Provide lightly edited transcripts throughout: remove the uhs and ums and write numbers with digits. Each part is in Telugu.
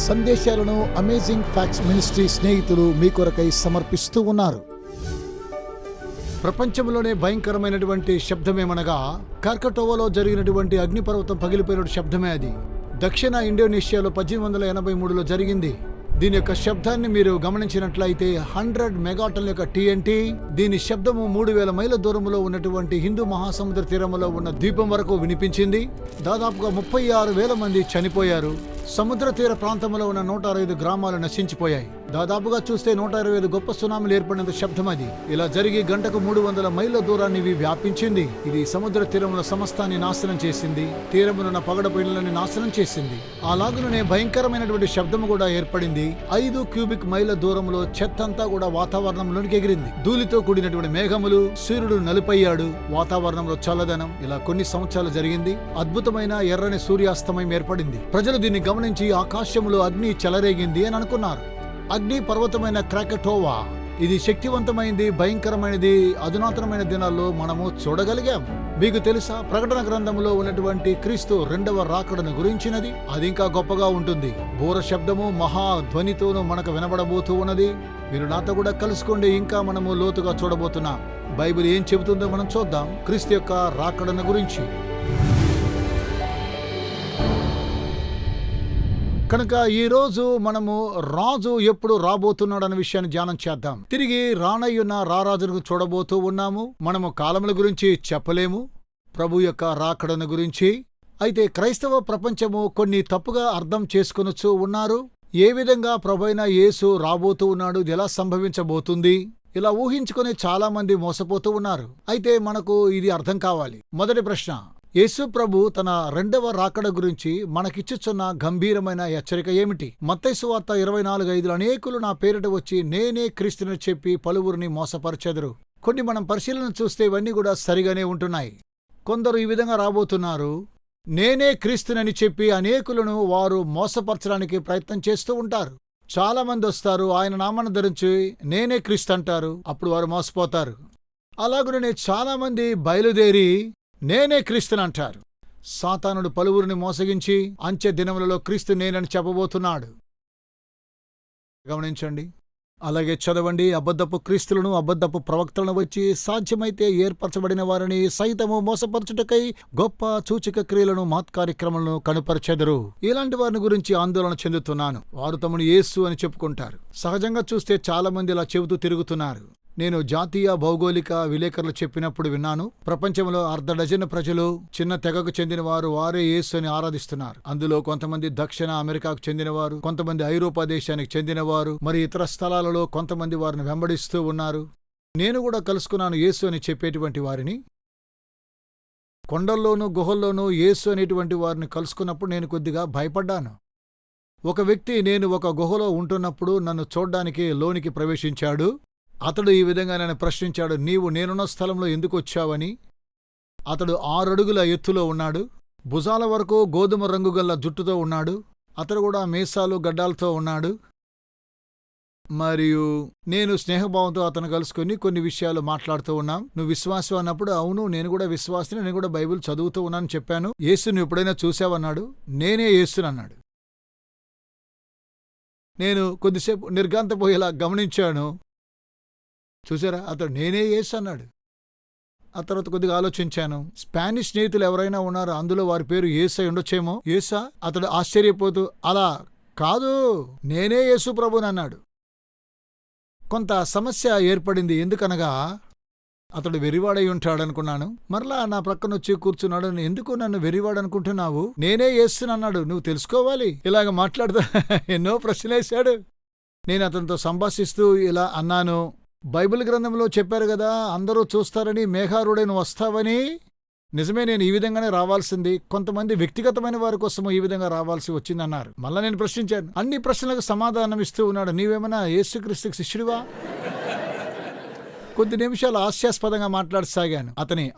సందేశాలను అమేజింగ్ ఫ్యాక్ట్స్ మినిస్ట్రీ స్నేహితులు మీ కొరకై సమర్పిస్తూ ఉన్నారు. ప్రపంచంలోనే భయంకరమైనటువంటి శబ్దమేమనగా కర్కటోవలో జరిగినటువంటి అగ్నిపర్వతం పగిలిపోయిన శబ్దమే. అది దక్షిణ ఇండోనేషియాలో 1883లో జరిగింది. దీని యొక్క శబ్దాన్ని మీరు గమనించినట్లయితే 100 మెగాటన్ యొక్క TNT, దీని శబ్దము 3000 మైళ్ళ దూరంలో ఉన్నటువంటి హిందూ మహాసముద్ర తీరంలో ఉన్న ద్వీపం వరకు వినిపించింది. దాదాపుగా 36,000 మంది చనిపోయారు. సముద్ర తీర ప్రాంతంలో ఉన్న 165 గ్రామాలు నశించిపోయాయి. దాదాపుగా చూస్తే 125 గొప్ప సునామీలు ఏర్పడినంత శబ్దం అది. ఇలా జరిగి గంటకు 300 మైళ్ళ దూరాన్ని వ్యాపించింది. ఇది సముద్ర తీరంలో సమస్తాన్ని నాశనం చేసింది. తీరమునున్న పగడపు ఇళ్లని నాశనం చేసింది. అలాగునే భయంకరమైనటువంటి శబ్దము కూడా ఏర్పడింది. 5 క్యూబిక్ మైళ్ళ దూరంలో చెత్తంతా కూడా వాతావరణంలోనికి ఎగిరింది. ధూళితో కూడినటువంటి మేఘములు, సూర్యుడు నలుపయ్యాడు, వాతావరణంలో చల్లదనం. ఇలా కొన్ని సంవత్సరాలు జరిగింది. అద్భుతమైన ఎర్రని సూర్యాస్తమయం ఏర్పడింది. ప్రజలు దీన్ని గమనించి ఆకాశంలో అగ్ని చెలరేగింది అని అనుకున్నారు. అగ్ని పర్వతమైన క్రాకటోవా ఇది శక్తివంతమైనది, భయంకరమైనది. అధునాతనమైన దినాల్లో మనము చూడగలిగాం. మీకు తెలుసా, ప్రకటన గ్రంథంలో ఉన్నటువంటి క్రీస్తు రెండవ రాకడను గురించినది. అది ఇంకా గొప్పగా ఉంటుంది. బూర శబ్దము మహాధ్వనితోనూ మనకు వినబడబోతూ ఉన్నది. మీరు నాతో కూడా కలుసుకోండి. ఇంకా మనము లోతుగా చూడబోతున్నాం. బైబిల్ ఏం చెబుతుందో మనం చూద్దాం క్రీస్తు యొక్క రాకడను గురించి. కనుక ఈ రోజు మనము రాజు ఎప్పుడు రాబోతున్నాడు అనే విషయాన్ని ధ్యానం చేద్దాం. తిరిగి రానయ్యున్న రారాజును చూడబోతూ ఉన్నాము. మనము కాలముల గురించి చెప్పలేము, ప్రభు యొక్క రాకడను గురించి. అయితే క్రైస్తవ ప్రపంచము కొన్ని తప్పుగా అర్థం చేసుకొనొచ్చు ఉన్నారు. ఏ విధంగా ప్రభు అయిన యేసు రాబోతూ ఉన్నాడు, ఇది ఎలా సంభవించబోతుంది, ఇలా ఊహించుకొని చాలా మంది మోసపోతూ ఉన్నారు. అయితే మనకు ఇది అర్థం కావాలి. మొదటి ప్రశ్న, యేసు ప్రభు తన రెండవ రాకడ గురించి మనకిచ్చుచున్న గంభీరమైన హెచ్చరిక ఏమిటి? మత్తయి సువార్త 24:5 అనేకులు నా పేరిట వచ్చి నేనే క్రీస్తుని చెప్పి పలువురిని మోసపరచెదరు. కొన్ని మనం పరిశీలన చూస్తే ఇవన్నీ కూడా సరిగానే ఉంటున్నాయి. కొందరు ఈ విధంగా రాబోతున్నారు. నేనే క్రీస్తునని చెప్పి అనేకులను వారు మోసపరచడానికి ప్రయత్నం చేస్తూ ఉంటారు. చాలా మంది వస్తారు, ఆయన నామాన్ని ధరించి నేనే క్రీస్తు అంటారు. అప్పుడు వారు మోసపోతారు. అలాగనే చాలా మంది బయలుదేరి నేనే క్రీస్తుని అంటారు. సాతానుడు పలువురిని మోసగించి అంచె దినములలో క్రీస్తు నేనని చెప్పబోతున్నాడు. గమనించండి. అలాగే చదవండి, అబద్ధపు క్రీస్తులను, అబద్ధపు ప్రవక్తలను వచ్చి సాధ్యమైతే ఏర్పరచబడిన వారిని సైతము మోసపరచుటకై గొప్ప సూచక క్రియలను, మహత్కార్యక్రమాలను కనుపరచెదరు. ఇలాంటి వారిని గురించి ఆందోళన చెందుతున్నాను. వారు తమను యేసు అని చెప్పుకుంటారు. సహజంగా చూస్తే చాలా మంది ఇలా చెబుతూ తిరుగుతున్నారు. నేను జాతీయ భౌగోళిక విలేకరులు చెప్పినప్పుడు విన్నాను. ప్రపంచంలో 1/2 ప్రజలు చిన్న తెగకు చెందిన వారు వారే యేసు అని ఆరాధిస్తున్నారు. అందులో కొంతమంది దక్షిణ అమెరికాకు చెందినవారు, కొంతమంది ఐరోపా దేశానికి చెందినవారు, మరి ఇతర స్థలాలలో కొంతమంది వారిని వెంబడిస్తూ ఉన్నారు. నేను కూడా కలుసుకున్నాను యేసు అని చెప్పేటువంటి వారిని. కొండల్లోనూ గుహల్లోనూ యేసు అనేటువంటి వారిని కలుసుకున్నప్పుడు నేను కొద్దిగా భయపడ్డాను. ఒక వ్యక్తి నేను ఒక గుహలో ఉంటున్నప్పుడు నన్ను చూడ్డానికి లోనికి ప్రవేశించాడు. అతడు ఈ విధంగా నన్ను ప్రశ్నించాడు, నీవు నేనున్న స్థలంలో ఎందుకు వచ్చావని. అతడు 6 అడుగుల ఎత్తులో ఉన్నాడు. భుజాల వరకు గోధుమ రంగు గల్ల జుట్టుతో ఉన్నాడు. అతడు కూడా మీసాలు గడ్డాలతో ఉన్నాడు. మరియు నేను స్నేహభావంతో అతను కలుసుకుని కొన్ని విషయాలు మాట్లాడుతూ ఉన్నాం. నువ్వు విశ్వాసం అన్నప్పుడు, అవును నేను కూడా విశ్వాసిని, నేను కూడా బైబిల్ చదువుతూ ఉన్నాను చెప్పాను. యేసుని ఎప్పుడైనా చూసావన్నాడు. నేనే యేసుని అన్నాడు. నేను కొద్దిసేపు నిర్ఘాంతపోయేలా గమనించాను. చూసారా, అతడు నేనే యేసు అన్నాడు. ఆ తర్వాత కొద్దిగా ఆలోచించాను. స్పానిష్ స్నేహితులు ఎవరైనా ఉన్నారు, అందులో వారి పేరు యేసు అయి ఉండొచ్చేమో. యేసా? అతడు ఆశ్చర్యపోతూ, అలా కాదు, నేనే యేసు ప్రభుని అన్నాడు. కొంత సమస్య ఏర్పడింది. ఎందుకనగా అతడు వెర్రివాడై ఉంటాడనుకున్నాను. మరలా నా ప్రక్కనొచ్చి కూర్చున్నాడు. ఎందుకు నన్ను వెర్రివాడనుకుంటున్నావు? నేనే యేసుని అన్నాడు. నువ్వు తెలుసుకోవాలి. ఇలాగ మాట్లాడుతూ ఎన్నో ప్రశ్నలేశాడు. నేను అతనితో సంభాషిస్తూ ఇలా అన్నాను, బైబిల్ గ్రంథంలో చెప్పారు కదా, అందరూ చూస్తారని, మేఘారుడై నువ్వు వస్తావని. నిజమే, నేను ఈ విధంగానే రావాల్సింది. కొంతమంది వ్యక్తిగతమైన వారి కోసము ఈ విధంగా రావాల్సి వచ్చిందన్నారు. మళ్ళా నేను ప్రశ్నించాను. అన్ని ప్రశ్నలకు సమాధానం ఇస్తూ ఉన్నాడు. నీవేమన్నా యేసుక్రీస్తుకి శిష్యుడివా? కొద్ది నిమిషాలు హాస్యాస్పదంగా మాట్లాడసాగాను.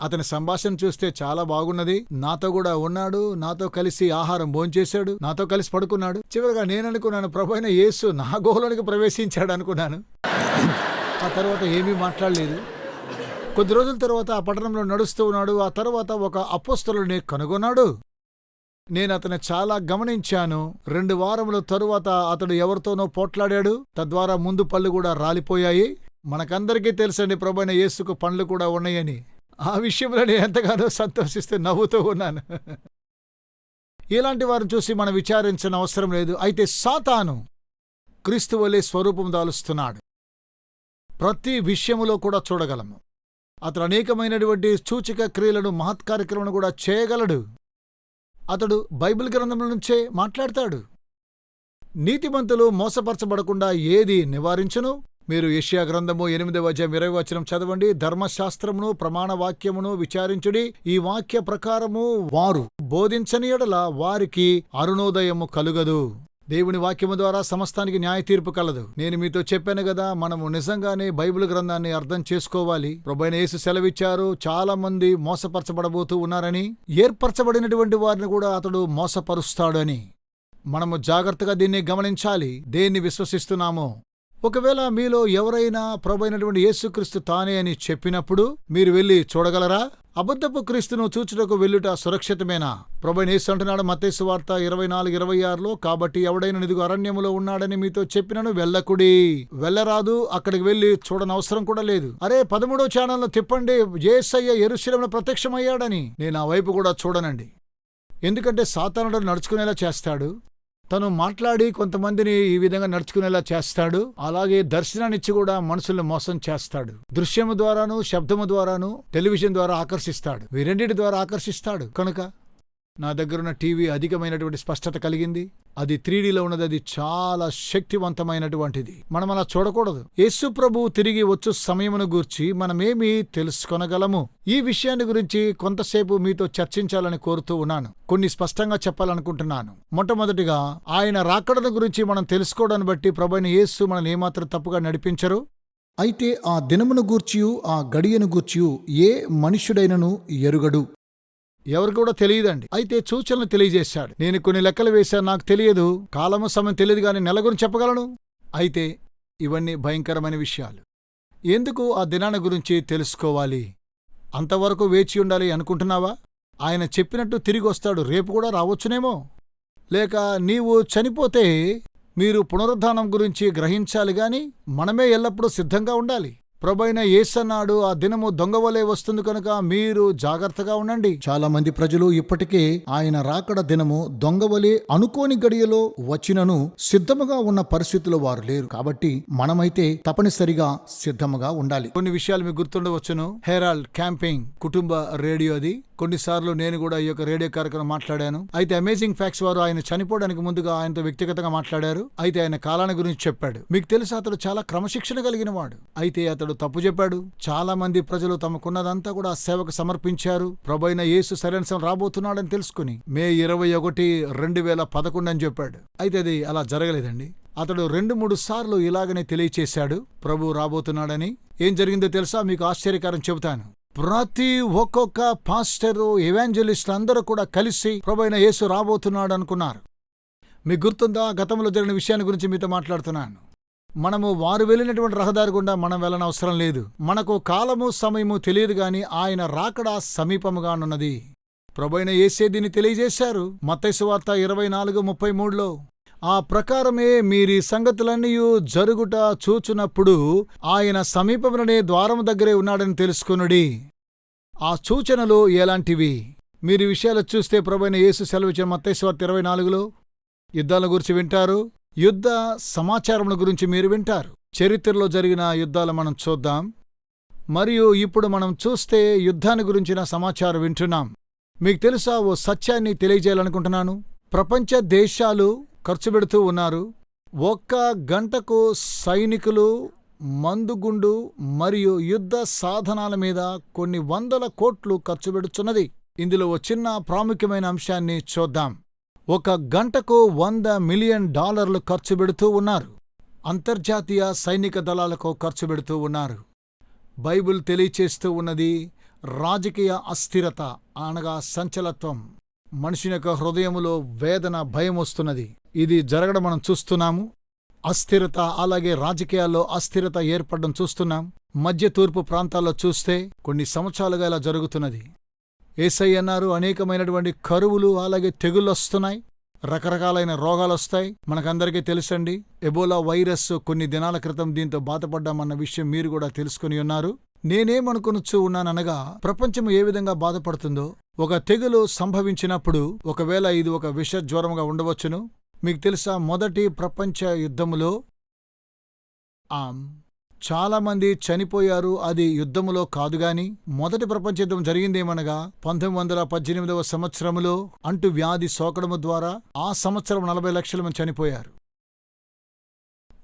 అతని సంభాషణ చూస్తే చాలా బాగున్నది. నాతో కూడా ఉన్నాడు, నాతో కలిసి ఆహారం భోంచేశాడు, నాతో కలిసి పడుకున్నాడు. చివరిగా నేననుకున్నాను, ప్రభు అయిన యేసు నా గుహలోనికి ప్రవేశించాడు అనుకున్నాను. ఆ తర్వాత ఏమీ మాట్లాడలేదు. కొద్ది రోజుల తర్వాత ఆ పట్టణంలో నడుస్తూ ఉన్నాడు. ఆ తర్వాత ఒక అపోస్తలుని కనుగొన్నాడు. నేను అతన్ని చాలా గమనించాను. 2 వారముల తరువాత అతడు ఎవరితోనో పోట్లాడాడు. తద్వారా ముందు పళ్ళు కూడా రాలిపోయాయి. మనకందరికీ తెలుసండి ప్రభువైన యేసుకు పండ్లు కూడా ఉన్నాయని. ఆ విషయంలో నేను ఎంతగానో సంతోషిస్తూ నవ్వుతూ ఉన్నాను. ఇలాంటి వారిని చూసి మనం విచారించిన అవసరం లేదు. అయితే సాతాను క్రీస్తు వలె స్వరూపం దాలుస్తున్నాడు. ప్రతి విషయములో కూడా చూడగలము. అతడు అనేకమైనటువంటి సూచక క్రియలను, మహత్కార్యక్రమను కూడా చేయగలడు. అతడు బైబిల్ గ్రంథంలో నుంచే మాట్లాడతాడు. నీతిమంతులు మోసపరచబడకుండా ఏది నివారించును? మీరు యెషయా గ్రంథము 8వ అధ్యాయం 20వ వచనం చదవండి. ధర్మశాస్త్రమును ప్రమాణవాక్యమును విచారించుడి. ఈ వాక్య ప్రకారము వారు బోధించని యెడల వారికి అరుణోదయము కలుగదు. దేవుని వాక్యము ద్వారా సమస్తానికి న్యాయ తీర్పు కలదు. నేను మీతో చెప్పాను కదా, మనము నిజంగానే బైబిల్ గ్రంథాన్ని అర్థం చేసుకోవాలి. ప్రభువైన యేసు సెలవిచ్చారు, చాలా మంది మోసపరచబడబోతూ ఉన్నారని. ఏర్పరచబడినటువంటి వారిని కూడా అతడు మోసపరుస్తాడు అని. మనము జాగ్రత్తగా దీన్ని గమనించాలి. దేన్ని విశ్వసిస్తున్నామో. ఒకవేళ మీలో ఎవరైనా ప్రభువైనటువంటి యేసుక్రీస్తు తానే అని చెప్పినప్పుడు మీరు వెళ్ళి చూడగలరా? అబద్ధపు క్రీస్తును చూచుటకు వెళ్ళుట సురక్షితమేనా? ప్రభువైన యేసు అంటున్నాడు మత్తయి సువార్త 24:26లో, కాబట్టి ఎవడైనా ఇదిగో అరణ్యములో ఉన్నాడని మీతో చెప్పినను వెళ్ళకుడి. వెళ్ళరాదు, అక్కడికి వెళ్ళి చూడనవసరం కూడా లేదు. అరే 13వ ఛానల్ను తిప్పండి, యేసయ్య యెరూషలేములో ప్రత్యక్షమయ్యాడని. నేను ఆ వైపు కూడా చూడనండి. ఎందుకంటే సాతానుడు నడుచుకునేలా చేస్తాడు. తను మాట్లాడి కొంతమందిని ఈ విధంగా నడుచుకునేలా చేస్తాడు. అలాగే దర్శనాన్నిచ్చి కూడా మనుషుల్ని మోసం చేస్తాడు. దృశ్యము ద్వారాను, శబ్దము ద్వారాను, టెలివిజన్ ద్వారా ఆకర్షిస్తాడు. వీరెండిటి ద్వారా ఆకర్షిస్తాడు. కనుక నా దగ్గరున్న టీవీ అధికమైనటువంటి స్పష్టత కలిగింది. అది 3Dలో ఉన్నది. అది చాలా శక్తివంతమైనటువంటిది. మనం అలా చూడకూడదు. యేసు ప్రభువు తిరిగి వచ్చు సమయమును గూర్చి మనమేమి తెలుసుకొనగలము? ఈ విషయాన్ని గురించి కొంతసేపు మీతో చర్చించాలని కోరుతూ ఉన్నాను. కొన్ని స్పష్టంగా చెప్పాలనుకుంటున్నాను. మొట్టమొదటిగా ఆయన రాకడను గురించి మనం తెలుసుకోవడాన్ని బట్టి ప్రభువైన యేసు మనల్ని ఏమాత్రం తప్పుగా నడిపించరు. అయితే ఆ దినమును గూర్చియు ఆ గడియను గూర్చియు ఏ మనుష్యుడైనను ఎరుగడు. ఎవరు కూడా తెలియదండి. అయితే సూచనలు తెలియజేశాడు. నేను కొన్ని లెక్కలు వేశాను, నాకు తెలియదు. కాలము సమయం తెలియదు, కానీ నెల గురించి చెప్పగలను. అయితే ఇవన్నీ భయంకరమైన విషయాలు. ఎందుకు ఆ దినాన్ని గురించి తెలుసుకోవాలి? అంతవరకు వేచి ఉండాలి అనుకుంటున్నావా? ఆయన చెప్పినట్టు తిరిగి వస్తాడు. రేపు కూడా రావచ్చునేమో. లేక నీవు చనిపోతే మీరు పునరుద్ధానం గురించి గ్రహించాలి గాని మనమే ఎల్లప్పుడూ సిద్ధంగా ఉండాలి. ప్రభువైన యేసన్నాడు, ఆ దినము దొంగవలే వస్తుంది కనుక మీరు జాగ్రత్తగా ఉండండి. చాలా మంది ప్రజలు ఇప్పటికే ఆయన రాకడ దినము దొంగవలే అనుకోని గడియలో వచ్చినను సిద్ధముగా ఉన్న పరిస్థితుల్లో వారు లేరు. కాబట్టి మనమైతే తప్పనిసరిగా సిద్ధముగా ఉండాలి. కొన్ని విషయాలు మీకు గుర్తుండవచ్చును. హెరాల్డ్ క్యాంపింగ్ కుటుంబ రేడియోది. కొన్నిసార్లు నేను కూడా ఈ యొక్క రేడియో కార్యక్రమం మాట్లాడాను. అయితే అమేజింగ్ ఫ్యాక్ట్స్ వారు ఆయన చనిపోవడానికి ముందుగా ఆయనతో వ్యక్తిగతంగా మాట్లాడారు. అయితే ఆయన కాలాన్ని గురించి చెప్పాడు. మీకు తెలుసు, అతడు చాలా క్రమశిక్షణ కలిగిన వాడు. అయితే అతడు తప్పు చెప్పాడు. చాలా మంది ప్రజలు తమకున్నదంతా కూడా సేవకు సమర్పించారు. ప్రభువైన యేసు సరైన సమయం రాబోతున్నాడని తెలుసుకుని మే 21, 2011 అని చెప్పాడు. అయితే అది అలా జరగలేదండి. అతడు 2-3 సార్లు ఇలాగనే తెలియచేశాడు ప్రభు రాబోతున్నాడని. ఏం జరిగిందో తెలుసా? మీకు ఆశ్చర్యకరం చెబుతాను. ప్రతి ఒక్కొక్క పాస్టరు, ఎవాంజలిస్ట్ అందరూ కూడా కలిసి ప్రభువైన యేసు రాబోతున్నాడు అనుకున్నారు. మీకు గుర్తుందా? గతంలో జరిగిన విషయాన్ని గురించి మీతో మాట్లాడుతున్నాను. మనము వారు వెళ్ళినటువంటి రహదారి గుండా మనం వెళ్ళనవసరం లేదు. మనకు కాలము సమయము తెలియదు గాని ఆయన రాకడ సమీపముగానున్నది. ప్రభువైన యేసే దీన్ని తెలియజేశారు. మత్తయి సువార్త 24:33లో, ఆ ప్రకారమే మీరీ సంగతులన్నీయు జరుగుట చూచునప్పుడు ఆయన సమీపముననే ద్వారము దగ్గరే ఉన్నాడని తెలుసుకొనుడి. ఆ సూచనలు ఎలాంటివి? మీరు ఈ విషయాలు చూస్తే ప్రభువైన యేసు సెలవిచ్చిన మత్తయి సువార్త 24లో యుద్ధాల గురించి వింటారు. యుద్ధ సమాచారముల గురించి మీరు వింటారు. చరిత్రలో జరిగిన యుద్ధాలు మనం చూద్దాం. మరియు ఇప్పుడు మనం చూస్తే యుద్ధాన్ని గురించిన సమాచారం వింటున్నాం. మీకు తెలుసా, ఓ సత్యాన్ని తెలియజేయాలనుకుంటున్నాను. ప్రపంచ దేశాలు ఖర్చు పెడుతూ ఉన్నారు. 1 గంటకు సైనికులు, మందుగుండు మరియు యుద్ధ సాధనాల మీద కొన్ని 100 కోట్లు ఖర్చు పెడుతున్నది. ఇందులో ఓ చిన్న ప్రాముఖ్యమైన అంశాన్ని చూద్దాం. 1 గంటకు $100 మిలియన్ ఖర్చు పెడుతూ ఉన్నారు. అంతర్జాతీయ సైనిక దళాలకు ఖర్చు పెడుతూ ఉన్నారు. బైబిల్ తెలియచేస్తూ ఉన్నది, రాజకీయ అస్థిరత అనగా సంచలత్వం. మనిషి యొక్క హృదయములో వేదన, భయం వస్తున్నది. ఇది జరగడం మనం చూస్తున్నాము. అస్థిరత, అలాగే రాజకీయాల్లో అస్థిరత ఏర్పడడం చూస్తున్నాం. మధ్య తూర్పు ప్రాంతాల్లో చూస్తే కొన్ని సంవత్సరాలుగా ఇలా జరుగుతున్నది. యేసయ్య అన్నారు, అనేకమైనటువంటి కరువులు అలాగే తెగుళ్ళు వస్తున్నాయి, రకరకాలైన రోగాలు వస్తాయి. మనకందరికీ తెలుసండి, ఎబోలా వైరస్ కొన్ని దినాల క్రితం దీంతో బాధపడ్డామన్న విషయం మీరు కూడా తెలుసుకుని ఉన్నారు. నేనేమనుకొనొచ్చు ఉన్నాననగా, ప్రపంచం ఏ విధంగా బాధపడుతుందో, ఒక తెగులు సంభవించినప్పుడు ఒకవేళ ఇది ఒక విష జ్వరంగా ఉండవచ్చును. మీకు తెలుసా, మొదటి ప్రపంచ యుద్ధములో చాలామంది చనిపోయారు. అది యుద్ధములో కాదుగాని మొదటి ప్రపంచ యుద్ధం జరిగిందేమనగా 1918వ సంవత్సరములో అంటు వ్యాధి సోకడము ద్వారా ఆ సంవత్సరం 40 లక్షల మంది చనిపోయారు.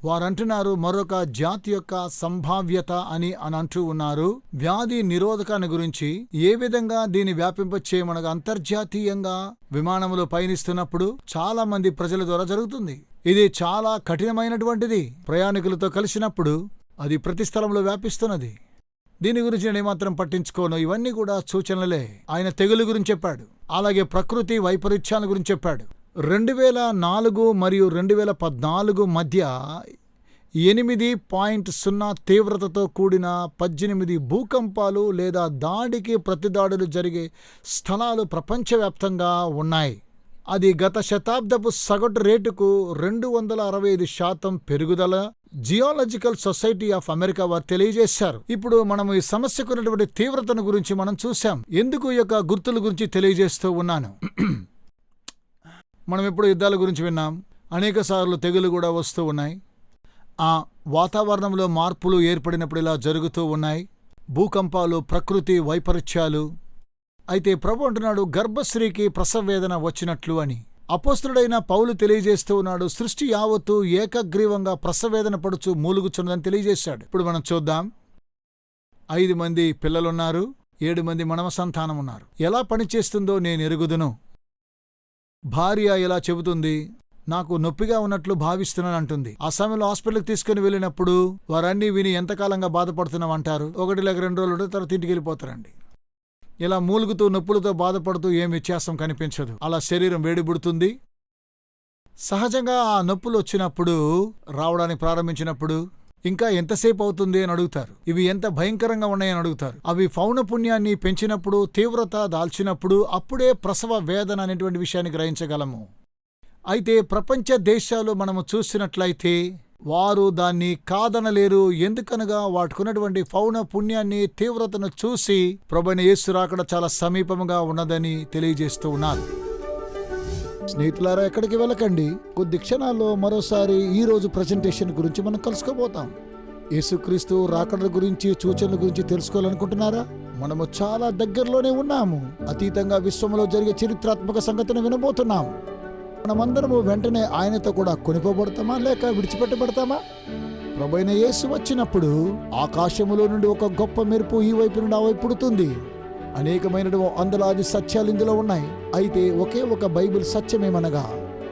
వారంటున్నారు మరొక జాతి యొక్క సంభావ్యత అని అంటూ ఉన్నారు. వ్యాధి నిరోధకాన్ని గురించి ఏ విధంగా దీన్ని వ్యాపింపచేయమనగా, అంతర్జాతీయంగా విమానములో పయనిస్తున్నప్పుడు చాలా మంది ప్రజల ద్వారా జరుగుతుంది. ఇది చాలా కఠినమైనటువంటిది. ప్రయాణికులతో కలిసినప్పుడు అది ప్రతి స్థలంలో వ్యాపిస్తున్నది. దీని గురించి నేను ఏమాత్రం పట్టించుకోను. ఇవన్నీ కూడా సూచనలే. ఆయన తెగులు గురించి చెప్పాడు, అలాగే ప్రకృతి వైపరీత్యాల గురించి చెప్పాడు. 2004 మరియు 2014 మధ్య 8.0 తీవ్రతతో కూడిన 18 భూకంపాలు లేదా దాడికి ప్రతిదాడులు జరిగే స్థలాలు ప్రపంచవ్యాప్తంగా ఉన్నాయి. అది గత శతాబ్దపు సగటు రేటుకు 265% పెరుగుదల జియోలాజికల్ సొసైటీ ఆఫ్ అమెరికా వారు తెలియజేశారు. ఇప్పుడు మనం ఈ సమస్యకున్నటువంటి తీవ్రతను గురించి మనం చూశాం. ఎందుకు ఈ యొక్క గుర్తుల గురించి తెలియజేస్తూ ఉన్నాను. మనం ఎప్పుడు యుద్ధాల గురించి విన్నాం, అనేక సార్లు తెగులు కూడా వస్తూ ఉన్నాయి. ఆ వాతావరణంలో మార్పులు ఏర్పడినప్పుడు ఇలా జరుగుతూ ఉన్నాయి, భూకంపాలు, ప్రకృతి వైపరీత్యాలు. అయితే ప్రభు అంటున్నాడు, గర్భశ్రీకి ప్రసవవేదన వచ్చినట్లు అని. అపోస్తుడైన పౌలు తెలియజేస్తూ ఉన్నాడు, సృష్టి యావత్తు ఏకగ్రీవంగా ప్రసవేదన పడుచు మూలుగుచున్నదని తెలియజేశాడు. ఇప్పుడు మనం చూద్దాం. 5 మంది పిల్లలున్నారు, 7 మంది మనమ సంతానం ఉన్నారు. ఎలా పనిచేస్తుందో నేను ఎరుగుదును. భార్య ఎలా చెబుతుంది, నాకు నొప్పిగా ఉన్నట్లు భావిస్తున్నాను అంటుంది. ఆ సమయంలో హాస్పిటల్కి తీసుకుని వెళ్ళినప్పుడు వారన్నీ విని ఎంతకాలంగా బాధపడుతున్నాం అంటారు. 1 లేక 2 రోజులు తర్వాత ఇంటికి వెళ్ళిపోతారండి. ఇలా మూలుగుతూ నొప్పులతో బాధపడుతూ ఏం వ్యత్యాసం కనిపించదు. అలా శరీరం వేడిబుడుతుంది. సహజంగా ఆ నొప్పులు వచ్చినప్పుడు, రావడానికి ప్రారంభించినప్పుడు ఇంకా ఎంతసేపు అవుతుంది అని అడుగుతారు. ఇవి ఎంత భయంకరంగా ఉన్నాయని అడుగుతారు. అవి పౌనపుణ్యాన్ని పెంచినప్పుడు, తీవ్రత దాల్చినప్పుడు అప్పుడే ప్రసవ వేదన అనేటువంటి విషయాన్ని గ్రహించగలము. అయితే ప్రపంచ దేశాలు మనము చూసినట్లయితే వారు దాన్ని కాదనలేరు. ఎందుకనగా వాటికున్నటువంటి పౌన పుణ్యాన్ని, తీవ్రతను చూసి ప్రభువైన యేసు రాకడ చాలా సమీపంగా ఉన్నదని తెలియజేస్తూ ఉన్నారు. స్నేహితులారా, ఎక్కడికి వెళ్ళకండి. కొద్ది క్షణాల్లో మరోసారి ఈ రోజు ప్రజెంటేషన్ గురించి మనం కలుసుకోబోతాం. యేసుక్రీస్తు రాకడ గురించి, సూచనల గురించి తెలుసుకోవాలనుకుంటున్నారా? మనము చాలా దగ్గరలోనే ఉన్నాము. అతీతంగా విశ్వంలో జరిగే చరిత్రాత్మక సంగతిని వినబోతున్నాం. మనమందరము వెంటనే ఆయనతో కూడా కొనిపోబడతామా లేక విడిచిపెట్టబడతామా? ప్రభువైన యేసు వచ్చినప్పుడు ఆకాశములో నుండి ఒక గొప్ప మెరుపు ఈ వైపు నుండి ఆ వైపు పుడుతుంది. అనేకమైన వందలాది సత్యాలు ఇందులో ఉన్నాయి. అయితే ఒకే ఒక బైబిల్ సత్యమేమనగా,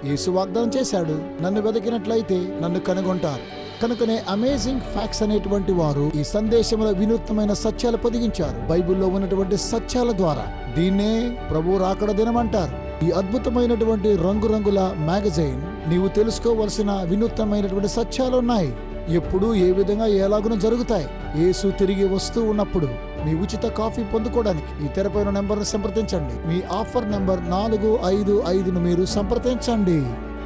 యేసు వాగ్దానం చేశాడు, నన్ను వెతికినట్లయితే నన్ను కనుగొంటారు. కనుకనే అమేజింగ్ ఫ్యాక్ట్స్ అనేటువంటి వారు ఈ సందేశంలో వినూత్నమైన సత్యాలు పొదిగించారు. బైబిల్లో ఉన్నటువంటి సత్యాల ద్వారా దీన్నే ప్రభు రాకడ దినమంటారు. ఈ అద్భుతమైనటువంటి రంగురంగుల మ్యాగజైన్ నీవు తెలుసుకోవలసిన వినూత్నమైనటువంటి సత్యాలున్నాయి. ఎప్పుడు ఏ విధంగా ఎలాగున జరుగుతాయి. యేసు తిరిగి వస్తూ ఉన్నప్పుడు మీ ఉచిత కాఫీ పొందుకోవడానికి ఈ తెరపైన నెంబర్ను సంప్రదించండి. మీ ఆఫర్ నెంబర్ 455ను మీరు సంప్రదించండి.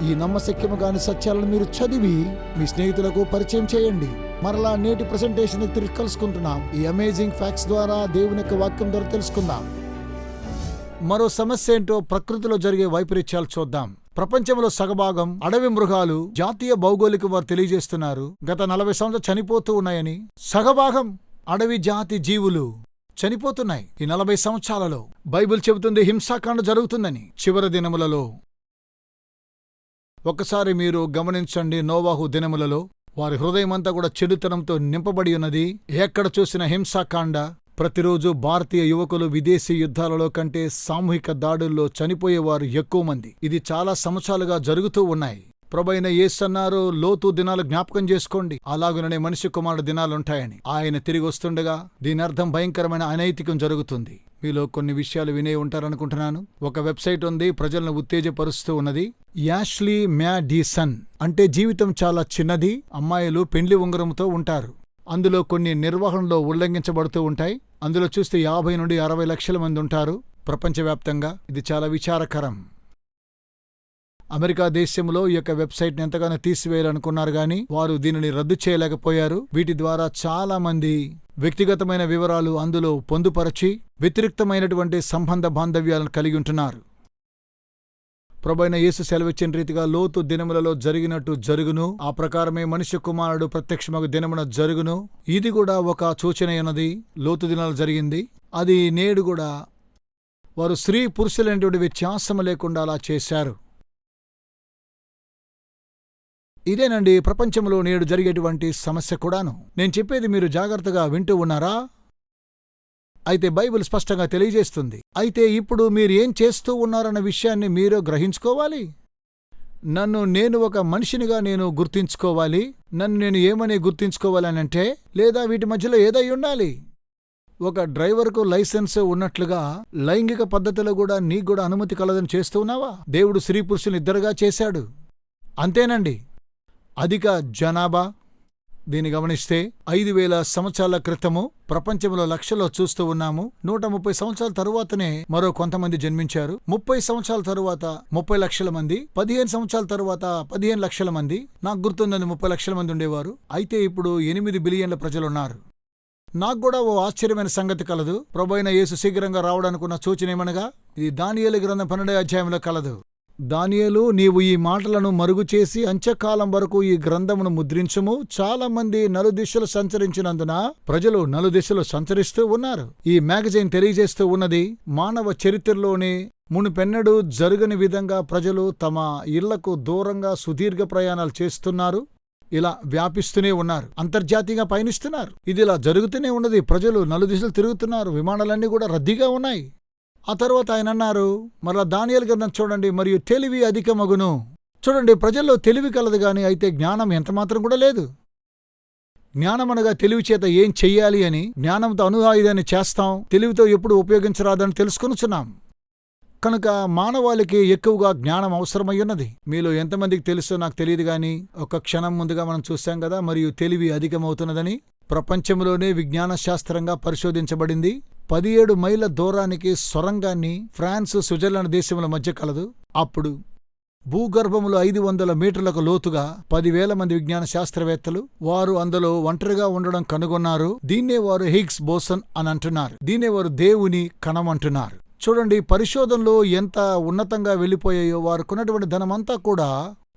ఈ నమ్మశక్యము కాని సత్యాలను మీరు చదివి మీ స్నేహితులకు పరిచయం చేయండి. మరలా నేటి ప్రెజెంటేషన్ తిరిగి కలుసుకుంటున్నాం. ఈ అమేజింగ్ ఫ్యాక్ట్స్ ద్వారా దేవుని యొక్క వాక్యం ద్వారా తెలుసుకుందాం. మరో సమస్య ఏంటో ప్రకృతిలో జరిగే వైపరీత్యాలు చూద్దాం. ప్రపంచంలో సగభాగం అడవి మృగాలు. జాతీయ భౌగోళిక వారు తెలియజేస్తున్నారు గత 40 సంవత్సరాలు చనిపోతూ ఉన్నాయని. సగభాగం అడవి జాతి జీవులు చనిపోతున్నాయి ఈ 40 సంవత్సరాలలో. బైబిల్ చెబుతుంది హింసాకాండ జరుగుతుందని చివరి దినములలో. ఒక్కసారి మీరు గమనించండి, నోవాహు దినములలో వారి హృదయమంతా కూడా చెడుతనంతో నింపబడి ఉన్నది. ఎక్కడ చూసిన హింసాకాండ. ప్రతిరోజు భారతీయ యువకులు విదేశీ యుద్ధాలలో కంటే సామూహిక దాడుల్లో చనిపోయేవారు ఎక్కువ మంది. ఇది చాలా సంవత్సరాలుగా జరుగుతూ ఉన్నాయి. ప్రభువైన యేసు అన్నారు, లోతు దినాలు జ్ఞాపకం చేసుకోండి, అలాగుననే మనిషి కుమారుడు దినాలుంటాయని. ఆయన తిరిగి వస్తుండగా దీని అర్థం భయంకరమైన అనైతికం జరుగుతుంది. మీలో కొన్ని విషయాలు వినే ఉంటారనుకుంటున్నాను. ఒక వెబ్సైట్ ఉంది, ప్రజలను ఉత్తేజపరుస్తూ ఉన్నది. యాష్లీ మ్యాడిసన్ అంటే జీవితం చాలా చిన్నది. అమ్మాయిలు పెండ్లి ఉంగరంతో ఉంటారు. అందులో కొన్ని నిర్వహణలో ఉల్లంఘించబడుతూ ఉంటాయి. అందులో చూస్తే 50 నుండి 60 లక్షల మంది ఉంటారు. ప్రపంచవ్యాప్తంగా ఇది చాలా విచారకరం. అమెరికా దేశంలో ఈ యొక్క వెబ్సైట్ని ఎంతగానో తీసివేయాలనుకున్నారు గాని వారు దీనిని రద్దు చేయలేకపోయారు. వీటి ద్వారా చాలా మంది వ్యక్తిగతమైన వివరాలు అందులో పొందుపరచి వ్యతిరిక్తమైనటువంటి సంబంధ బాంధవ్యాలను కలిగి ఉంటున్నారు. ప్రభువైన యేసు సెలవిచ్చిన రీతిగా లోతు దినములలో జరిగినట్టు జరుగును, ఆ ప్రకారమే మనుష్య కుమారుడు ప్రత్యక్షమగు దినమున జరుగును. ఇది కూడా ఒక సూచన అన్నది. లోతు దినాలు జరిగింది. అది నేడు కూడా వారు స్త్రీ పురుషులైనటువంటి వ్యత్యాసం లేకుండా అలా చేశారు. ఇదేనండి ప్రపంచంలో నేడు జరిగేటువంటి సమస్య కూడాను. నేను చెప్పేది మీరు జాగ్రత్తగా వింటూ ఉన్నారా? అయితే బైబిల్ స్పష్టంగా తెలియజేస్తుంది. అయితే ఇప్పుడు మీరు ఏం చేస్తూ ఉన్నారన్న విషయాన్ని మీరు గ్రహించుకోవాలి. నన్ను నేను ఒక మనిషినిగా నేను గుర్తించుకోవాలి. నన్ను నేను ఏమని గుర్తించుకోవాలనంటే, లేదా వీటి మధ్యలో ఏదై ఉండాలి. ఒక డ్రైవర్కు లైసెన్స్ ఉన్నట్లుగా లైంగిక పద్ధతిలో కూడా నీకు కూడా అనుమతి కలదని చేస్తూ ఉన్నావా? దేవుడు స్త్రీ పురుషులు ఇద్దరుగా చేశాడు. అంతేనండి. అధిక జనాభా దీన్ని గమనిస్తే 5,000 సంవత్సరాల క్రితము ప్రపంచంలో లక్షల్లో చూస్తూ ఉన్నాము. 130 సంవత్సరాల తరువాతనే మరో కొంతమంది జన్మించారు. 30 సంవత్సరాల తరువాత 30 లక్షల మంది, 15 సంవత్సరాల తరువాత 15 లక్షల మంది. నాకు గుర్తుందని 30 లక్షల మంది ఉండేవారు. అయితే ఇప్పుడు 8 బిలియన్ల ప్రజలున్నారు. నాకు కూడా ఓ ఆశ్చర్యమైన సంగతి కలదు. ప్రభువైన యేసు శీఘ్రంగా రావడానికున్న సూచనేమనగా ఇది దానియేలు గ్రంథం 12వ అధ్యాయంలో కలదు. దానియేలు, నీవు ఈ మాటలను మరుగుచేసి అంత్యకాలం వరకు ఈ గ్రంథమును ముద్రించుము. చాలా మంది నలుదిశలు సంచరించినందున ప్రజలు నలుదిశలు సంచరిస్తూ ఉన్నారు. ఈ మ్యాగజైన్ తెలియజేస్తూ ఉన్నది, మానవ చరిత్రలోనే మునుపెన్నడూ జరగని విధంగా ప్రజలు తమ ఇళ్లకు దూరంగా సుదీర్ఘ ప్రయాణాలు చేస్తున్నారు. ఇలా వ్యాపిస్తూనే ఉన్నారు. అంతర్జాతీయంగా పయనిస్తున్నారు. ఇది ఇలా జరుగుతూనే ఉన్నది. ప్రజలు నలుదిశలు తిరుగుతున్నారు. విమానాలన్నీ కూడా రద్దీగా ఉన్నాయి. ఆ తర్వాత ఆయన అన్నారు, మరలా దానియేలు గ్రంథం చూడండి, మరియు తెలివి అధికమగును. చూడండి, ప్రజల్లో తెలివి కలదు గాని అయితే జ్ఞానం ఎంతమాత్రం కూడా లేదు. జ్ఞానం అనగా తెలివి చేత ఏం చెయ్యాలి అని, జ్ఞానంతో అనువాయుధాన్ని చేస్తాం, తెలివితో ఎప్పుడు ఉపయోగించరాదని తెలుసుకొనుచున్నాం. కనుక మానవాళికి ఎక్కువగా జ్ఞానం అవసరమయ్యున్నది. మీలో ఎంతమందికి తెలుసో నాకు తెలియదు గాని ఒక క్షణం ముందుగా మనం చూశాం కదా, మరియు తెలివి అధికమవుతున్నదని. ప్రపంచంలోనే విజ్ఞాన శాస్త్రంగా పరిశోధించబడింది. 17 మైళ్ళ దూరానికి సొరంగాన్ని ఫ్రాన్స్, స్విట్జర్లాండ్ దేశముల మధ్య కలదు. అప్పుడు భూగర్భములో 500 మీటర్లకు లోతుగా 10,000 మంది విజ్ఞాన శాస్త్రవేత్తలు వారు అందులో ఒంటరిగా ఉండడం కనుగొన్నారు. దీన్నే వారు హిగ్స్ బోసన్ అని అంటున్నారు. దీన్నే వారు దేవుని కణం అంటున్నారు. చూడండి, పరిశోధనలో ఎంత ఉన్నతంగా వెళ్ళిపోయాయో. వారుకున్నటువంటి ధనమంతా కూడా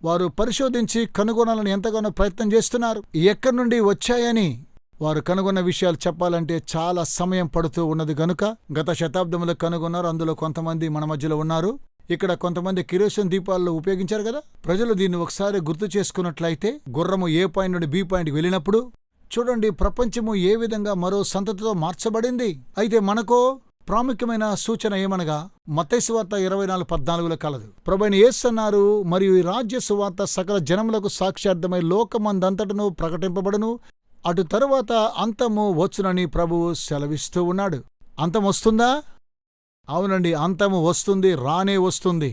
వారు పరిశోధించి కనుగొనాలని ఎంతగానో ప్రయత్నం చేస్తున్నారు. ఎక్కడి నుండి వచ్చాయని వారు కనుగొన్న విషయాలు చెప్పాలంటే చాలా సమయం పడుతూ ఉన్నది. గనుక గత శతాబ్దంలో కనుగొన్నారు. అందులో కొంతమంది మన మధ్యలో ఉన్నారు. ఇక్కడ కొంతమంది కిరోసిన్ దీపాలను ఉపయోగించారు కదా. ప్రజలు దీన్ని ఒకసారి గుర్తు చేసుకున్నట్లయితే, గుర్రము ఏ పాయింట్ నుండి బి పాయింట్కి వెళ్ళినప్పుడు చూడండి ప్రపంచము ఏ విధంగా మరో సంతతితో మార్చబడింది. అయితే మనకో ప్రాముఖ్యమైన సూచన ఏమనగా మత్తయి సువార్త 24:14 కలదు. ప్రభువైన యేసు అన్నారు, మరియు ఈ రాజ్య సువార్త సకల జనములకు సాక్ష్యార్థమై లోకమందంతటను ప్రకటింపబడును. అటు తరువాత అంతము వచ్చునని ప్రభువు సెలవిస్తూ ఉన్నాడు. అంతం వస్తుందా? అవునండి, అంతము వస్తుంది, రానే వస్తుంది.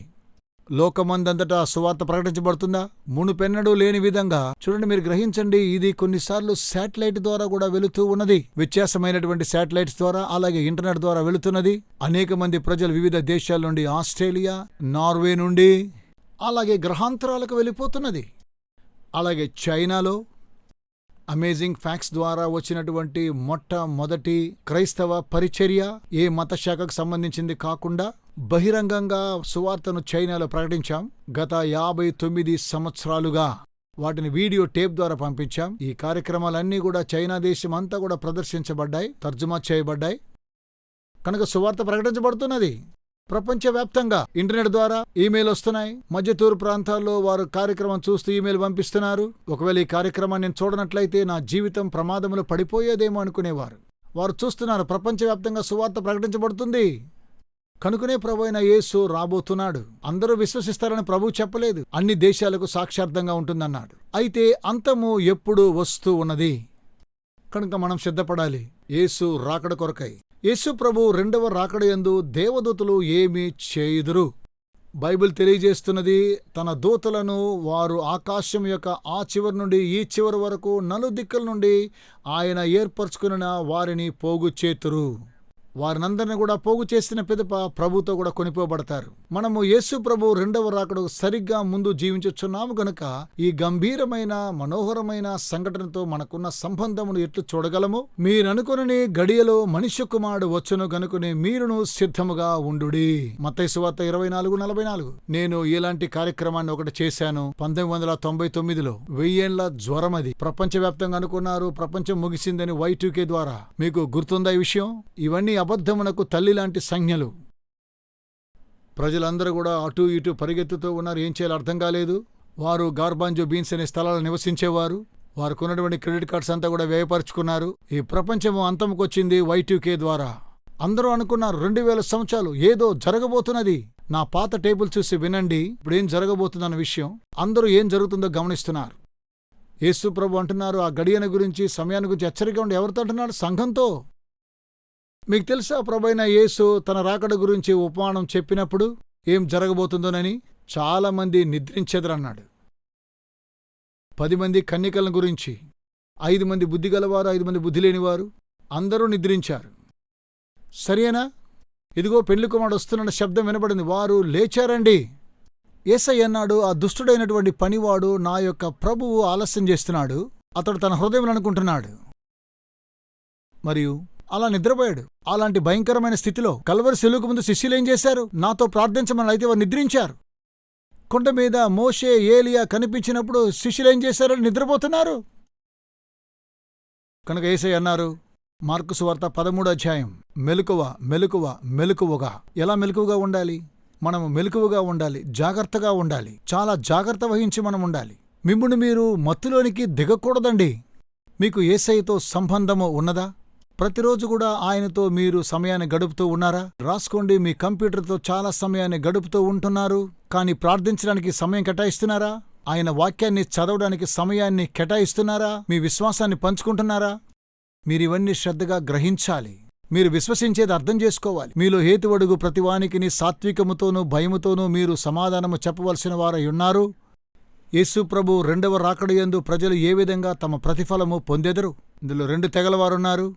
లోకమందంతటా సువార్త ప్రకటించబడుతుందా? మునుపెన్నడూ లేని విధంగా. చూడండి, మీరు గ్రహించండి, ఇది కొన్నిసార్లు శాటిలైట్ ద్వారా కూడా వెళుతూ ఉన్నది. వ్యత్యాసమైనటువంటి శాటిలైట్స్ ద్వారా, అలాగే ఇంటర్నెట్ ద్వారా వెళుతున్నది. అనేక మంది ప్రజలు వివిధ దేశాల నుండి, ఆస్ట్రేలియా, నార్వే నుండి అలాగే గ్రహాంతరాలకు వెళ్ళిపోతున్నది. అలాగే చైనాలో అమేజింగ్ ఫ్యాక్ట్స్ ద్వారా వచ్చినటువంటి మొట్టమొదటి క్రైస్తవ పరిచర్య ఏ మత శాఖకు సంబంధించింది కాకుండా బహిరంగంగా సువార్తను చైనాలో ప్రకటించాం. గత 59 సంవత్సరాలుగా వాటిని వీడియో టేప్ ద్వారా పంపించాం. ఈ కార్యక్రమాలన్నీ కూడా చైనా దేశం అంతా కూడా ప్రదర్శించబడ్డాయి, తర్జుమా చేయబడ్డాయి. కనుక సువార్త ప్రకటించబడుతున్నది ప్రపంచవ్యాప్తంగా. ఇంటర్నెట్ ద్వారా ఈమెయిల్ వస్తున్నాయి. మధ్య తూర్పు ప్రాంతాల్లో వారు కార్యక్రమం చూస్తూ ఈమెయిల్ పంపిస్తున్నారు. ఒకవేళ ఈ కార్యక్రమాన్ని నేను చూడనట్లయితే నా జీవితం ప్రమాదంలో పడిపోయేదేమో అనుకునేవారు. వారు చూస్తున్నారు ప్రపంచవ్యాప్తంగా సువార్త ప్రకటించబడుతుంది. కనుకనే ప్రభువైన యేసు రాబోతున్నాడు. అందరూ విశ్వసిస్తారని ప్రభువు చెప్పలేదు. అన్ని దేశాలకు సాక్షార్థంగా ఉంటుందన్నాడు. అయితే అంతము ఎప్పుడు వస్తూ ఉన్నది. కనుక మనం సిద్ధపడాలి యేసు రాకడ కొరకై. యేసు ప్రభు రెండవ రాకడయందు దేవదూతలు ఏమీ చేయుదురు. బైబిల్ తెలియజేస్తున్నది, తన దూతలను వారు ఆకాశం యొక్క ఆ చివరి నుండి ఈ చివరి వరకు నలుదిక్కుల నుండి ఆయన ఏర్పరచుకున్న వారిని పోగు చేతురు. వారినందరినీ కూడా పోగు చేసిన పిదప ప్రభుతో కూడా కొనిపోబడతారు. మనము యేసు ప్రభు రెండవ రాకడ సరిగ్గా ముందు జీవించుచున్నాము గనుక ఈ గంభీరమైన మనోహరమైన సంఘటనతో మనకున్న సంబంధమును ఎట్లు చూడగలము? మీరనుకుని గడియలో మనుష్య కుమారుడు వచ్చును గనుకుని మీరును సిద్ధముగా ఉండుడి. మత్తయి సువార్త 24:44. నేను ఇలాంటి కార్యక్రమాన్ని ఒకటి చేశాను 1999లో. 1000 ఏళ్ల జ్వరం అది. ప్రపంచవ్యాప్తంగా అనుకున్నారు ప్రపంచం ముగిసిందని Y2K ద్వారా. మీకు గుర్తుందా ఈ విషయం? ఇవన్నీ అబద్ధమునకు తల్లి లాంటి సంజ్ఞలు. ప్రజలందరూ కూడా అటూ ఇటూ పరిగెత్తుతూ ఉన్నారు. ఏం చేయాలో అర్థం కాలేదు. వారు గార్బాంజో బీన్స్ అనే స్థలాలు నివసించేవారు. వారికి ఉన్నటువంటి క్రెడిట్ కార్డ్స్ అంతా కూడా వ్యయపరుచుకున్నారు. ఈ ప్రపంచము అంతముకొచ్చింది Y2K ద్వారా. అందరూ అనుకున్నారు 2000 సంవత్సరాలు ఏదో జరగబోతున్నది. నా పాత టేబుల్ చూసి వినండి ఇప్పుడు ఏం జరగబోతుందన్న విషయం. అందరూ ఏం జరుగుతుందో గమనిస్తున్నారు. యేసు ప్రభు అంటున్నారు ఆ గడియన గురించి సమయాన్ని గురించి హెచ్చరిక ఉండి ఎవరితో అంటున్నాడు? సంఘంతో. మీకు తెలుసా ప్రభైన యేసు తన రాకడ గురించి ఉపమానం చెప్పినప్పుడు ఏం జరగబోతుందోనని? చాలామంది నిద్రించెదరన్నాడు. 10 మంది కన్యకల గురించి, 5 మంది బుద్ధి గలవారు, 5 మంది బుద్ధి లేనివారు, అందరూ నిద్రించారు. సరేనా? ఇదిగో పెళ్లి కుమారుడు వస్తున్న శబ్దం వినబడింది. వారు లేచారండి. యేసయ్య అన్నాడు, ఆ దుష్టుడైనటువంటి పనివాడు నా యొక్క ప్రభువు ఆలస్యం చేస్తున్నాడు. అతడు తన హృదయం అనుకుంటున్నాడు. మరియు అలా నిద్రపోయాడు. అలాంటి భయంకరమైన స్థితిలో కల్వరి శిలువకు ముందు శిష్యులు ఏం చేశారు? నాతో ప్రార్థించమని అయితే వారు నిద్రించారు. కొండ మీద మోషే, ఏలియా కనిపించినప్పుడు శిష్యులు ఏం చేశారు? నిద్రపోతున్నారు. కనుక యేసయ్య అన్నారు మార్కు సువార్త 13వ అధ్యాయం, మెలకువ మెలకువ మెలకువగా. ఎలా మెలకువగా ఉండాలి? మనము మెలకువగా ఉండాలి, జాగ్రత్తగా ఉండాలి, చాలా జాగ్రత్త వహించి మనం ఉండాలి. మిమ్మును మీరు మత్తులోనికి దిగకూడదండి. మీకు యేసయ్యతో సంబంధము ఉన్నదా? ప్రతిరోజు కూడా ఆయనతో మీరు సమయాన్ని గడుపుతూ ఉన్నారా? రాసుకోండి. మీ కంప్యూటర్తో చాలా సమయాన్ని గడుపుతూ ఉంటున్నారు, కానీ ప్రార్థించడానికి సమయం కేటాయిస్తున్నారా? ఆయన వాక్యాన్ని చదవడానికి సమయాన్ని కేటాయిస్తున్నారా? మీ విశ్వాసాన్ని పంచుకుంటున్నారా? మీరివన్నీ శ్రద్ధగా గ్రహించాలి. మీరు విశ్వసించేది అర్థం చేసుకోవాలి. మీలో హేతువడుగు ప్రతివానికిని సాత్వికముతోనూ భయముతోనూ మీరు సమాధానము చెప్పవలసిన వారై ఉన్నారు. యేసు ప్రభు రెండవ రాకడయందు ప్రజలు ఏ విధంగా తమ ప్రతిఫలము పొందెదరు? ఇందులో 2 తెగలవారున్నారు.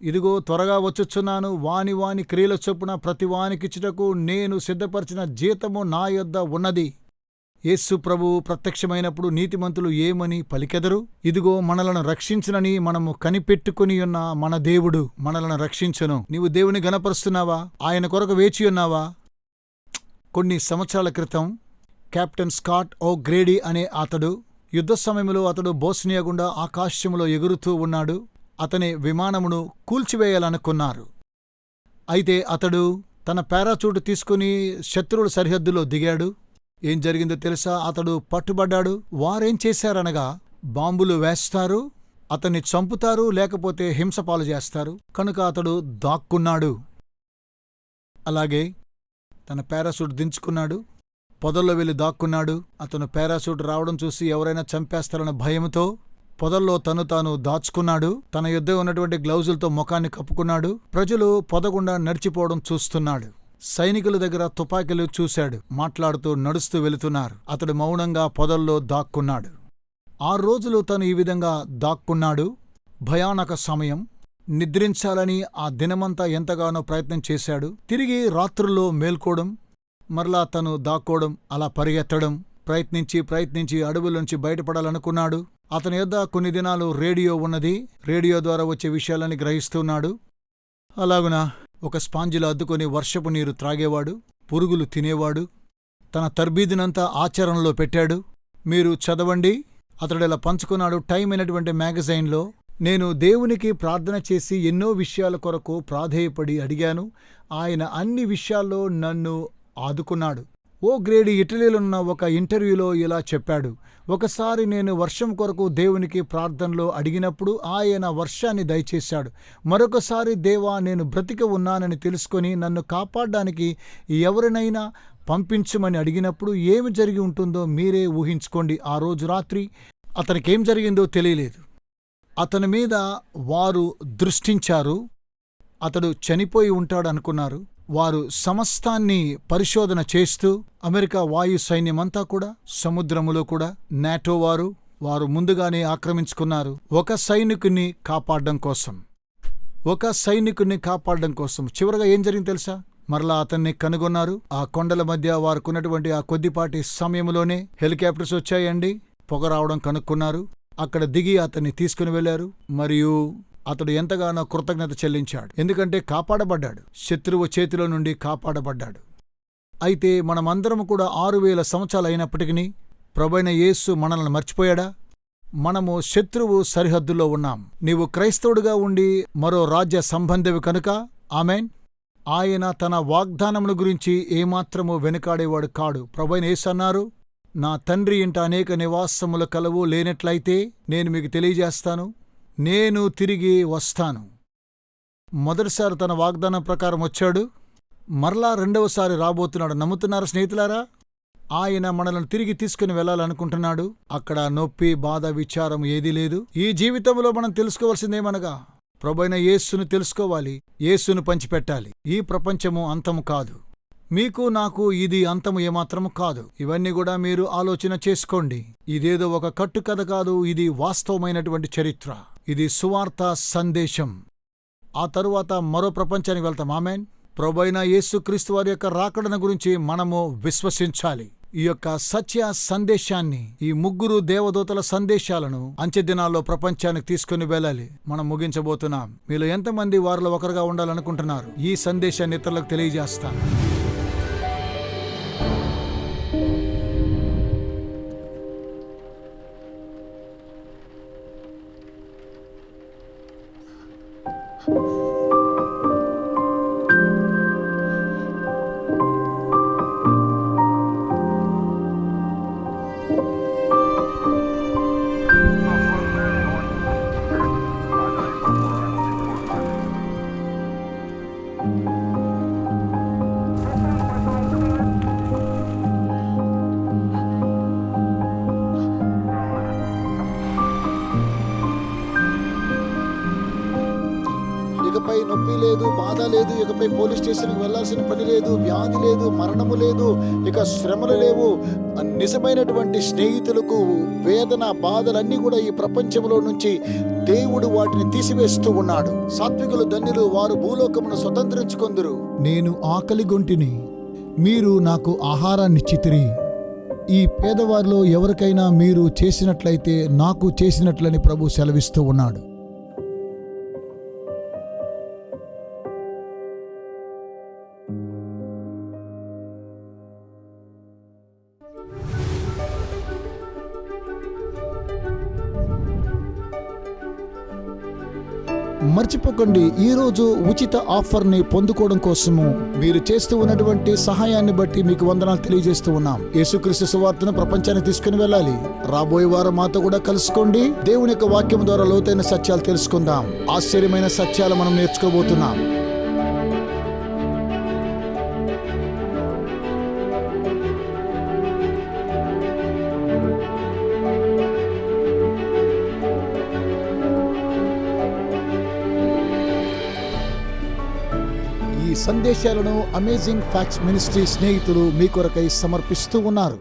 ఇదిగో త్వరగా వచ్చుచున్నాను, వాని వాని క్రియల చొప్పున ప్రతివానికిచ్చుటకు నేను సిద్ధపరిచిన జీతము నా యొద్ద ఉన్నది. యేసు ప్రభువు ప్రత్యక్షమైనప్పుడు నీతిమంతులు ఏమని పలికెదరు? ఇదిగో మనలను రక్షించునని మనము కనిపెట్టుకునియున్న మన దేవుడు మనలను రక్షించును. నీవు దేవుని గణపరుస్తున్నావా? ఆయన కొరకు వేచియున్నావా? కొన్ని సంవత్సరాల క్రితం కెప్టెన్ స్కాట్ ఓ గ్రేడీ అనే అతడు యుద్ధ సమయంలో అతడు బోస్నియా గుండా ఆకాశములో ఎగురుతూ ఉన్నాడు. అతని విమానమును కూల్చివేయాలనుకున్నారు. అయితే అతడు తన పారాచూట్ తీసుకుని శత్రువుల సరిహద్దులో దిగాడు. ఏం జరిగిందో తెలుసా? అతడు పట్టుబడ్డాడు. వారేం చేశారనగా బాంబులు వేస్తారు, అతన్ని చంపుతారు, లేకపోతే హింసపాలు చేస్తారు. కనుక అతడు దాక్కున్నాడు. అలాగే తన పారాషూట్ దించుకున్నాడు, పొదల్లో వెళ్ళి దాక్కున్నాడు. అతను పారాషూట్ రావడం చూసి ఎవరైనా చంపేస్తారన్న భయంతో పొదల్లో తాను దాచుకున్నాడు. తన యుద్ధ ఉన్నటువంటి గ్లౌజులతో ముఖాన్ని కప్పుకున్నాడు. ప్రజలు పొదగుండా నడిచిపోవడం చూస్తున్నాడు. సైనికుల దగ్గర తుపాకీలు చూశాడు. మాట్లాడుతూ నడుస్తూ వెళుతున్నారు. అతడు మౌనంగా పొదల్లో దాక్కున్నాడు. 6 రోజులు తను ఈ విధంగా దాక్కున్నాడు. భయానక సమయం. నిద్రించాలని ఆ దినమంతా ఎంతగానో ప్రయత్నం చేశాడు. తిరిగి రాత్రుల్లో మేల్కోవడం, మరలా తను దాక్కోవడం, అలా పరిగెత్తడం, ప్రయత్నించి అడవుల్లోంచి బయటపడాలనుకున్నాడు. అతని యొద్ద కొన్ని దినాలు రేడియో ఉన్నది. రేడియో ద్వారా వచ్చే విషయాలని గ్రహిస్తున్నాడు. అలాగున ఒక స్పాంజిలో అద్దుకొని వర్షపు నీరు త్రాగేవాడు, పురుగులు తినేవాడు. తన తర్బీదునంతా ఆచరణలో పెట్టాడు. మీరు చదవండి. అతడిలా పంచుకున్నాడు టైమ్ అయినటువంటి మ్యాగజైన్లో. నేను దేవునికి ప్రార్థన చేసి ఎన్నో విషయాల కొరకు ప్రాధేయపడి అడిగాను. ఆయన అన్ని విషయాల్లో నన్ను ఆదుకున్నాడు. ఓ గ్రేడీ ఇటలీలో ఉన్న ఒక ఇంటర్వ్యూలో ఇలా చెప్పాడు. ఒకసారి నేను వర్షం కొరకు దేవునికి ప్రార్థనలో అడిగినప్పుడు ఆయన వర్షాన్ని దయచేశాడు. మరొకసారి దేవా, నేను బ్రతిక ఉన్నానని తెలుసుకొని నన్ను కాపాడడానికి ఎవరినైనా పంపించమని అడిగినప్పుడు ఏమి జరిగి ఉంటుందో మీరే ఊహించుకోండి. ఆ రోజు రాత్రి అతనికేం జరిగిందో తెలియలేదు. అతని మీద వారు దృష్టించారు. అతడు చనిపోయి ఉంటాడనుకున్నారు. వారు సమస్తాన్ని పరిశోధన చేస్తూ అమెరికా వాయు సైన్యమంతా కూడా, సముద్రములో కూడా నాటో వారు ముందుగానే ఆక్రమించుకున్నారు ఒక సైనికుని కాపాడడం కోసం. ఒక సైనికుడిని కాపాడడం కోసం చివరగా ఏం జరిగింది తెలుసా? మరలా అతన్ని కనుగొన్నారు. ఆ కొండల మధ్య వారుకున్నటువంటి ఆ కొద్దిపాటి సమయంలోనే హెలికాప్టర్స్ వచ్చాయండి. పొగ రావడం కనుక్కున్నారు. అక్కడ దిగి అతన్ని తీసుకుని వెళ్లారు. మరియు అతడు ఎంతగానో కృతజ్ఞత చెల్లించాడు. ఎందుకంటే కాపాడబడ్డాడు, శత్రువు చేతిలో నుండి కాపాడబడ్డాడు. అయితే మనమందరం కూడా 6000 సంవత్సరాలు అయినప్పటికీ ప్రభువైన యేసు మనల్ని మర్చిపోయాడా? మనము శత్రువు సరిహద్దులో ఉన్నాం. నీవు క్రైస్తవుడిగా ఉండి మరో రాజ్య సంబంధివి కనుక ఆమేన్. ఆయన తన వాగ్దానముల గురించి ఏమాత్రము వెనుకాడేవాడు కాడు. ప్రభువైన యేసు అన్నారు, నా తండ్రి ఇంట అనేక నివాసములు కలవు, లేనట్లయితే నేను మీకు తెలియజేస్తాను, నేను తిరిగి వస్తాను. మొదటిసారి తన వాగ్దానం ప్రకారం వచ్చాడు, మరలా రెండవసారి రాబోతున్నాడు. నమ్ముతున్నారా స్నేహితులారా? ఆయన మనల్ని తిరిగి తీసుకుని వెళ్ళాలనుకుంటున్నాడు. అక్కడ నొప్పి, బాధ, విచారం ఏదీ లేదు. ఈ జీవితంలో మనం తెలుసుకోవాల్సిందేమనగా ప్రభువైన యేసును తెలుసుకోవాలి, యేసును పంచిపెట్టాలి. ఈ ప్రపంచము అంతము కాదు. మీకు నాకు ఇది అంతము ఏమాత్రము కాదు. ఇవన్నీ కూడా మీరు ఆలోచన చేసుకోండి. ఇదేదో ఒక కట్టుకథ కాదు, ఇది వాస్తవమైనటువంటి చరిత్ర. ఇది సువార్త సందేశం. ఆ తరువాత మరో ప్రపంచానికి వెళ్తాం. ఆమేన్. ప్రభువైన యేసుక్రీస్తు వారి యొక్క రాకడను గురించి మనము విశ్వసించాలి. ఈ యొక్క సత్య సందేశాన్ని, ఈ ముగ్గురు దేవదూతల సందేశాలను అంచె దినాల్లో ప్రపంచానికి తీసుకుని వెళ్ళాలి. మనం ముగించబోతున్నాం. మీలో ఎంతమంది వారిలో ఒకరుగా ఉండాలనుకుంటున్నారు? ఈ సందేశాన్ని ఇతరులకు తెలియజేస్తాను. ఇకపై నొప్పి లేదు, బాధ లేదు. ఇకపై పోలీస్ స్టేషన్కి వెళ్లాల్సిన పని లేదు, వ్యాధి లేదు, మరణము లేదు, ఇక శ్రమలు లేవు. నిజమైనటువంటి స్నేహితులకు వేదన, బాధలన్నీ కూడా ఈ ప్రపంచంలో నుంచి దేవుడు వాటిని తీసివేస్తూ ఉన్నాడు. సాత్వికులు ధన్యులు, వారు భూలోకమును స్వతంత్రించుకొందురు. నేను ఆకలిగొంటిని, మీరు నాకు ఆహారాన్నిచ్చితిరి. ఈ పేదవారిలో ఎవరికైనా మీరు చేసినట్లయితే నాకు చేసినట్లని ప్రభు సెలవిస్తూ ఉన్నాడు. మర్చిపోకండి, ఈరోజు ఉచిత ఆఫర్ని పొందుకోవడం కోసము మీరు చేస్తూ ఉన్నటువంటి సహాయాన్ని బట్టి మీకు వందనాలు తెలియజేస్తూ ఉన్నాం. యేసుక్రీస్తు సువార్తను ప్రపంచానికి తీసుకుని వెళ్ళాలి. రాబోయే వారం మాతో కూడా కలుసుకోండి. దేవుని యొక్క వాక్యం ద్వారా లోతైన సత్యాలు తెలుసుకుందాం. ఆశ్చర్యమైన సత్యాలు మనం నేర్చుకోబోతున్నాం. ఈ సందేశాలను అమేజింగ్ ఫ్యాక్ట్స్ మినిస్ట్రీ స్నేహితులు మీ కొరకై సమర్పిస్తూ ఉన్నారు.